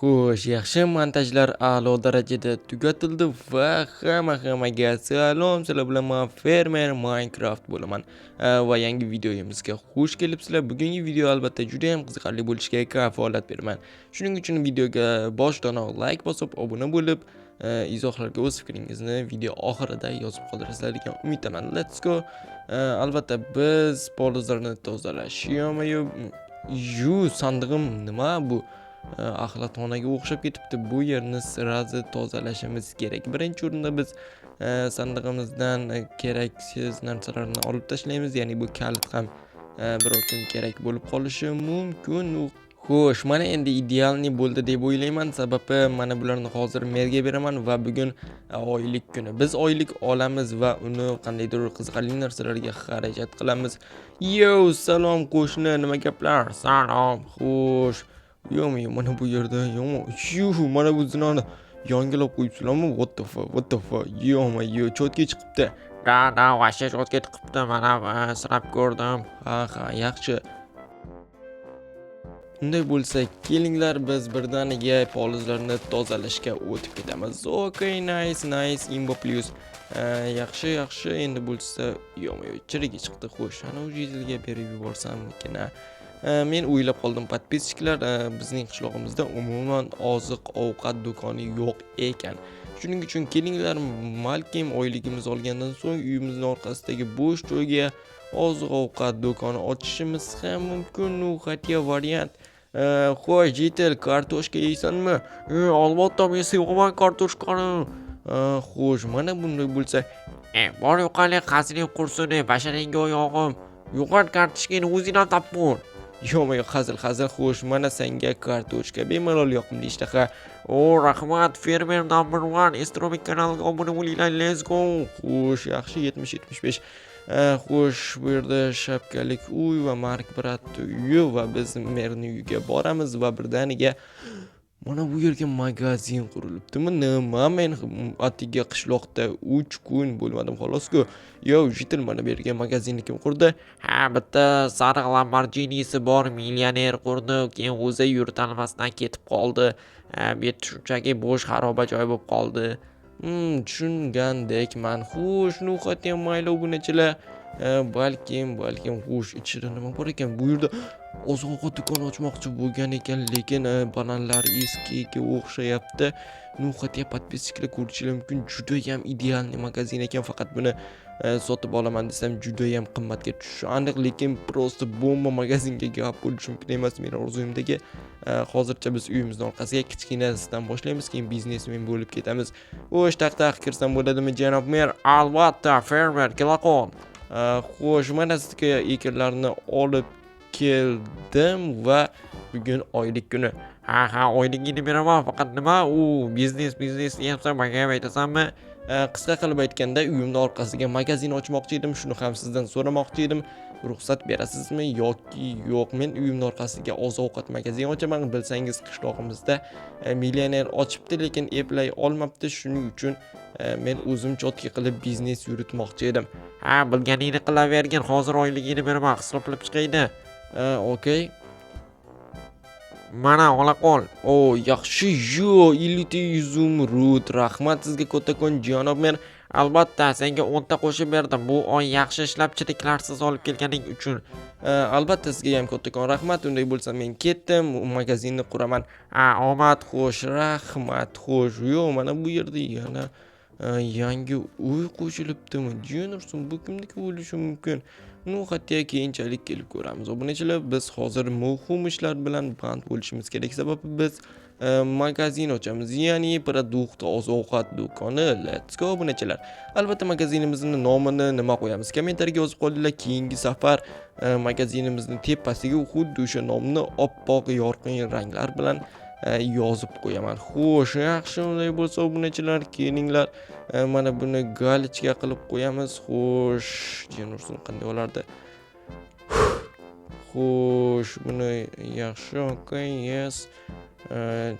Xo'sh, yaxshi montajlar a'lo darajada tugatildi va hammaga salom. Sizlar bilan men fermer Minecraft bo'laman. Va yangi videoyimizga xush kelibsizlar. Bugungi video albatta juda ham qiziqarli bo'lishiga kafolat beraman. Shuning uchun videoga boshidan like bosib, obuna bo'lib, izohlarga o'z fikringizni video oxirida yozib qoldirasizlar degan umiddaman. Let's go. Albatta biz polizlarni tozalash sandig'im nima bu? Axlatxonaga o'xshab ketibdi. Bu yerni sirazi tozalashimiz kerak. Birinchi o'rinda biz sandig'imizdan keraksiz narsalarni olib tashlaymiz. Ya'ni bu kalit ham biror kun kerak bo'lib qolishi mumkin. Xo'sh, mana endi idealni bo'ldi deb o'ylayman. Sababi mana bularni hozir merga beraman va bugun oylik kuni. Biz oylik olamiz va uni qandaydir qiziqarli narsalarga xarajat qilamiz. Yo, salom qo'shni, nima gaplar? Salom. Xo'sh. Mana bu yerda mana bu zinoni yangilab qo'yibsizlarmi? What the fuck? Chotga chiqibdi. Da, vasha chotga chiqibdi. Mana sinab ko'rdim. Ha, yaxshi. Unday bo'lsa, kelinglar biz birdaniga polizlarni tozalashga o'tib ketamiz. Okay, nice, Imbo plus. Yaxshi. Endi bo'lsa, chiriga chiqdi. Xo'sh, ana u jizilga berib yuborsammikin. Men o'ylab qoldim, podpischiklar, bizning qishlog'imizda umuman oziq-ovqat do'koni yo'q ekan. Shuning uchun kelinglar, balkim oyligimiz olgandan so'ng uyimizning orqasidagi bo'sh joyga oziq-ovqat do'koni ochishimiz ham mumkin. Xatya variant. Xo'sh, Jitel, kartoshka yeysanmi? Albatta, men sevaman kartoshkani. Xo'sh, mana bunday bo'lsa, bor yo'qali qasring qursini, basharingga oyog'im. Yo'qot kartoshkani o'zingdan topib. Hazil. Xo'sh, mana senga kartoshka bemalol yoqimli ishtaha. Rahmat, fermer number 1 Astrobek kanaliga obuna bo'linglar. Let's go. Xo'sh, yaxshi 70-75. Xo'sh, bu yerda shapkalik uy va Mark Brat uyi va biz merning uyiga boramiz va birdaniga mana bu yerga magazin qurilibdimi? Nima, men atiga qishloqda 3 kun bo'lmadim xolos-ku. Jitil, mana bu yerga magazinni kim qurdi? Bitta sariq Lamborghinisi bor millioner qurdi, keyin o'zi yuritolmasdan ketib qoldi. Bu yerda shunchaki bo'sh xaroba joy bo'lib qoldi. Tushungandekman. Xo'sh, no'xat ham mayli obunachilar. Balkim xo'sh, ichida nima bor ekan? Bu yerda oziq-ovqat do'koni ochmoqchi bo'lgan ekan, lekin bananlar eskiga o'xshayapti. No'xatga podpischiklar ko'rishingiz mumkin. Juda ham idealniy magazin ekan, faqat buni sotib olaman desam juda ham qimmatga tushishi aniq, lekin prosta bomba magazinga gap bo'lishi mumkin emas. Men orzuyimdagi hozircha biz uyimizning orqasiga kichkinasidan boshlaymiz, keyin biznesmen bo'lib ketamiz. Xo'sh, taq kirsam bo'ladimi janob mer? Albatta, fermer Kelaqon. Xo'sh, mana sizga ekinlarni olib keldim va bugun oylik kuni. Ha, oyligini beraman, faqat nima? Biznes deyapsan, menga aytasanmi? Qisqa qilib aytganda, uyimning orqasiga magazin ochmoqchi edim. Shuni ham sizdan so'ramoqchi edim. Ruxsat berasizmi yoki yo'q? Men uyimning orqasiga oziq-ovqat magazin ochaman. Bilsangiz, qishlog'imizda millioner ochibdi, lekin eplay olmabdi. Shuning uchun men o'zim chotki qilib biznes yuritmoqchi edim. Bilganingni qilavergin. Hozir oyligini beraman, hisoblab chiqaydi. Okay. Mana ola qol. Yaxshi. Iliti izumrud. Rahmat sizga kattakon janob mer. Albatta, senga 10 ta qo'shib berdim. Bu oy yaxshi ishlab chiriklarsiz olib kelganing uchun. Albatta, sizga ham kattakon rahmat. Unday bo'lsa men ketdim, magazinni quraman. Omad. Xo'sh, rahmat. Xo'sh, mana bu yerda yana yangi uy qo'shilibdimi? Jenursin, bu kimniki bo'lishi mumkin? Hatto keyinchalik kelib ko'ramiz. Obunachilar, biz hozir muhim ishlar bilan band bo'lishimiz kerak, sababi biz magazin ochamiz, ya'ni produkt oziq-ovqat do'koni. Let's go obunachilar. Albatta, magazinimizning nomini nima qo'yamiz? Kommentariyaga yozib qo'yinglar. Keyingi safar magazinimizning tepasiga xuddi o'sha nomni oppoq yorqin ranglar bilan yozib qo'yaman. Xo'sh, yaxshi, unday bo'lsa obunachilar, kelinglar. Mana buni galichka qilib qo'yamiz. Xo'sh, jenursin qanday bo'lardi? Xo'sh, buni yaxshi, okay, yes.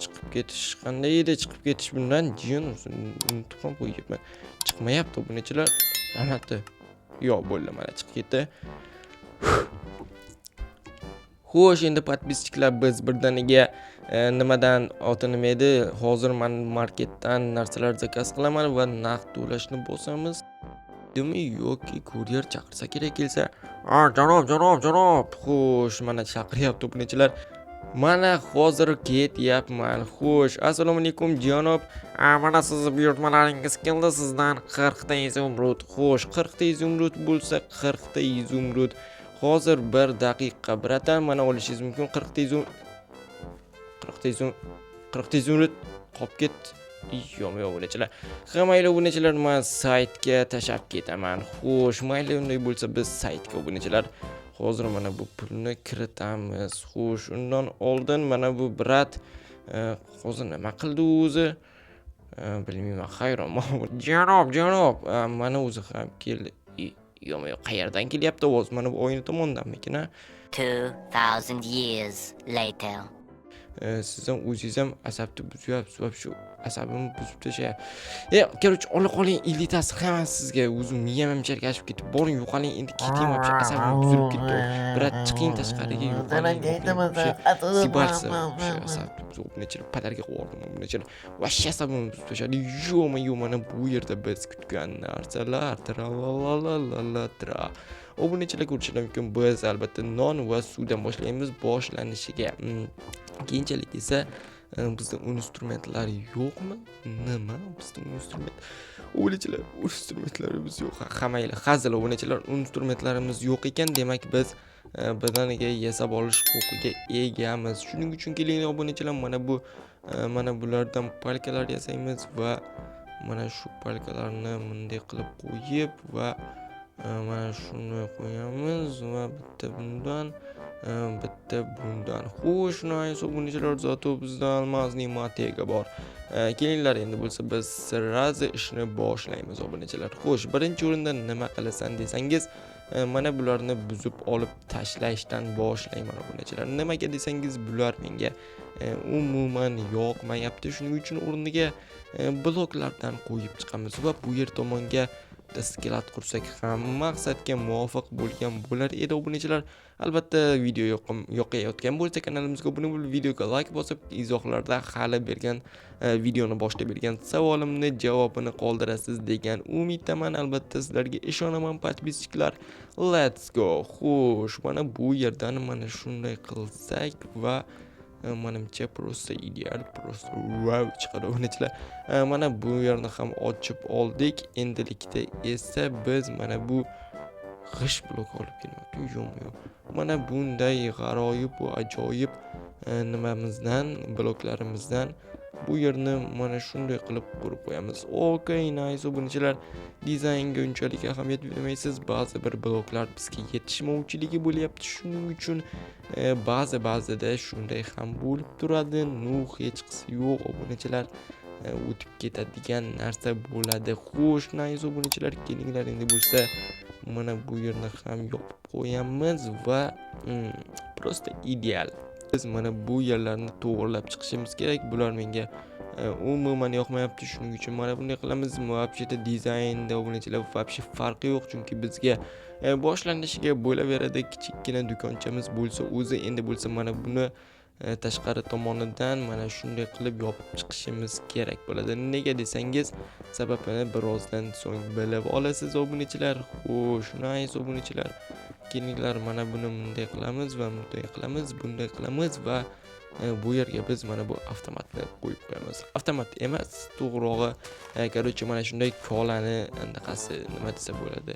Chiqib ketish qanday edi? Chiqib ketish bundan jenursin unutib ham qo'yibman. Chiqmayapti obunachilar. Albatta. Bo'ldi, mana chiqib ketdi. Xo'sh, endi podpischiklar, biz birdaniga Nimadan oti nima edi? Hozir men marketdan narsalar zakaz qilaman va naqd to'lashni bosamiz. Demi yoki kuryer chaqirsa kerak kelsa. Janob. Xo'sh, mana chaqiryapti obunachilar. Mana hozir ketyapman. Xo'sh, assalomu alaykum janob. Mana sizni buyurtmalaringiz keldi. Sizdan 40 ta izumrud. Xo'sh, 40 ta izumrud bo'lsa 40 ta izumrud. Hozir 1 daqiqa biratan mana olishingiz mumkin. 40 ta 40 ta izumrud qolib ketdi. Yo'q obunachilar. Mayli obunachilar, men saytga tashab ketaman. Xo'sh, mayli unday bo'lsa biz saytga obunachilar. Hozir mana bu pulni kiritamiz. Xo'sh, undan oldin mana bu brat hozir nima qildi o'zi? Bilmayman, hayronman. Janob, mana o'zi ham keldi. Yo'q, qayerdan kelyapti ovoz? Mana bu oyna tomondanmikin, ha? 2000 years later. Siz ham o'zingiz ham asabni buzyapsiz, va shu asabimni buzib tashlayapti. Короче, olib qoling, elitasi hamma sizga. O'zim miyam ham chalkashib ketib, boring yo'qoling, endi keting, вообще asabim buzilib ketdi. Birat chiqing tashqariga, yo'qoling. Sibarsa, o'sha asabni buzib nechilar padarga qo'ydim, nechilar. Вообще asabimni buzib tashladi. Yo'q, mana bu yerda biz kutgan narsalar, tra. Obunachilar ko'rishingiz mumkin. Biz albatta non va suvdan boshlaymiz boshlanishiga. Keyinchalik esa bizda instrumentlar yo'qmi? Nima? Bizda instrument. Obunachilar, instrumentlarimiz yo'q. Hamayli hazil obunachilar, instrumentlarimiz yo'q ekan, demak biz badaniga yasab olish huquqiga egamiz. Shuning uchun kelinglar obunachilar, mana bulardan palkalar yasaymiz va mana shu palkalarni bunday qilib qo'yib va mana shuni qo'yamiz va bitta bundan Xo'sh, nice obunachilar, zato bizda almazning matega bor. Kelinglar, endi bo'lsa biz sirrazi ishni boshlaymiz obunachilar. Xo'sh, birinchi o'rinda nima qilasan desangiz, mana bularni buzib olib tashlashdan boshlayman obunachilar. Nimaga desangiz, bular menga umuman yoqmayapti. Shuning uchun o'rniga bloklardan qo'yib chiqamiz va bu yer tomonga skelat qursak ham maqsadga muvofiq bo'lgan bo'lar edi obunachilar. Albatta, video yoqayotgan bo'lsa kanalimizga obuna bo'lib, videoga like bosib, izohlarda hali bergan videoni boshlab bergan savolimni javobini qoldirasiz degan umiddaman. Albatta, sizlarga ishonaman, podpisчиклар. Let's go. Xo'sh, mana bu yerdan mana shunday qilsak va menimcha prosta ideal, prosta wow chiqadi obunachilar. Mana bu yerni ham ochib oldik. Endilikda esa biz mana bu g'ish blok olib kelmoqmiz. Yo'q. Mana bunday g'aroyib va ajoyib nimamizdan, bloklarimizdan bu yerni mana shunday qilib qurib qo'yamiz. Okay, nice obunachilar. Dizaynga unchalik ahamiyat bermaysiz. Ba'zi bir bloklar bizga yetishmovchiligi bo'lyapti. Shuning uchun ba'zida shunday ham bo'lib turadi. Hech qisi yo'q obunachilar. O'tib ketadigan narsa bo'ladi. Xo'sh, nice obunachilar, kelinglar endi bo'lsa mana bu yerni ham yopib qo'yamiz va prosta ideal. Biz mana bu yerlarni to'g'rilab chiqishimiz kerak. Bular menga umuman yoqmayapti. Shuning uchun mana bunday qilamiz. Вообще-то dizaynda obunachilar вообще farqi yo'q, chunki bizga boshlanishiga bo'laveradi. Kichikgina do'konchamiz bo'lsa o'zi, endi bo'lsa mana buni tashqari tomonidan mana shunday qilib yopib chiqishimiz kerak bo'ladi. Nega desangiz, sababini birozdan so'ng bilib olasiz obunachilar. Xo'sh, nice obunachilar. Kelinglar, mana buni bunday qilamiz va bunday qilamiz va bu yerga biz mana bu avtomatni qo'yib qo'yamiz. Avtomat emas, to'g'rirog'i, короче, mana shunday kolani anaqasi nima desa bo'ladi.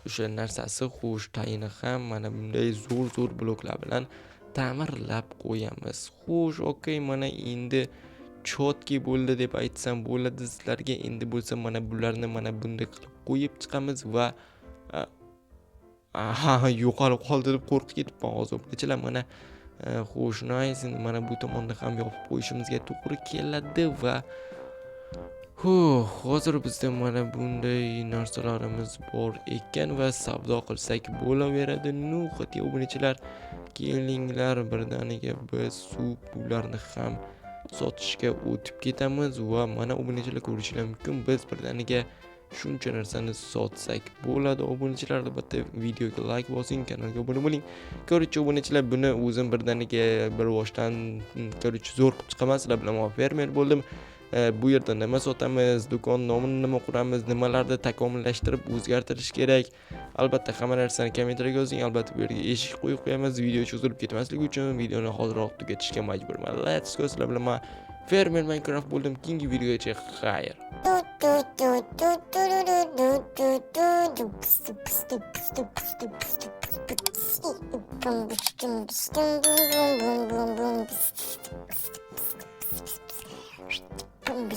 O'sha narsasi, xo'sh, tayini ham mana bunday zo'r bloklar bilan ta'mirlab qo'yamiz. Xo'sh, okay, mana endi chotki bo'ldi deb aytsam bo'ladi sizlarga. Endi bo'lsa mana bularni mana bunday qilib qo'yib chiqamiz va yo'qolib qoldi deb qo'rqib ketibman hozir. Obunachilar, mana xo'sh, nice, mana bu tomonni ham yopib qo'yishimizga to'g'ri keladi va hozir bizda mana bunday narsalarimiz bor ekan va savdo qilsak bo'laveradi. Qati obunachilar, kelinglar, birdaniga biz suvlarni ham sotishga o'tib ketamiz va mana obunachilar ko'rishingiz mumkin, biz birdaniga shuncha narsani sotsak bo'ladi. Obunachilar albatta videoga like bosing, kanalga obuna bo'ling. Ko'ruvchi obunachilar, buni o'zim birdaniga bir boshdan ko'ruvchi zo'r qilib chiqaman. Sizlar bilan fermer bo'ldim. Bu yerda nima sotamiz, do'kon nomini nima quramiz, nimalarni takomillashtirib o'zgartirish kerak. Albatta hamma narsani kommentariyga yozing. Albatta bu yerga eshik qo'yib qo'yamiz. Video cho'zilib ketmasligi uchun videoni hozirroq tugatishga majburman. Let's go. Sizlar bilan men fermer Minecraft bo'ldim. Keyingi videogacha xayr. Boom,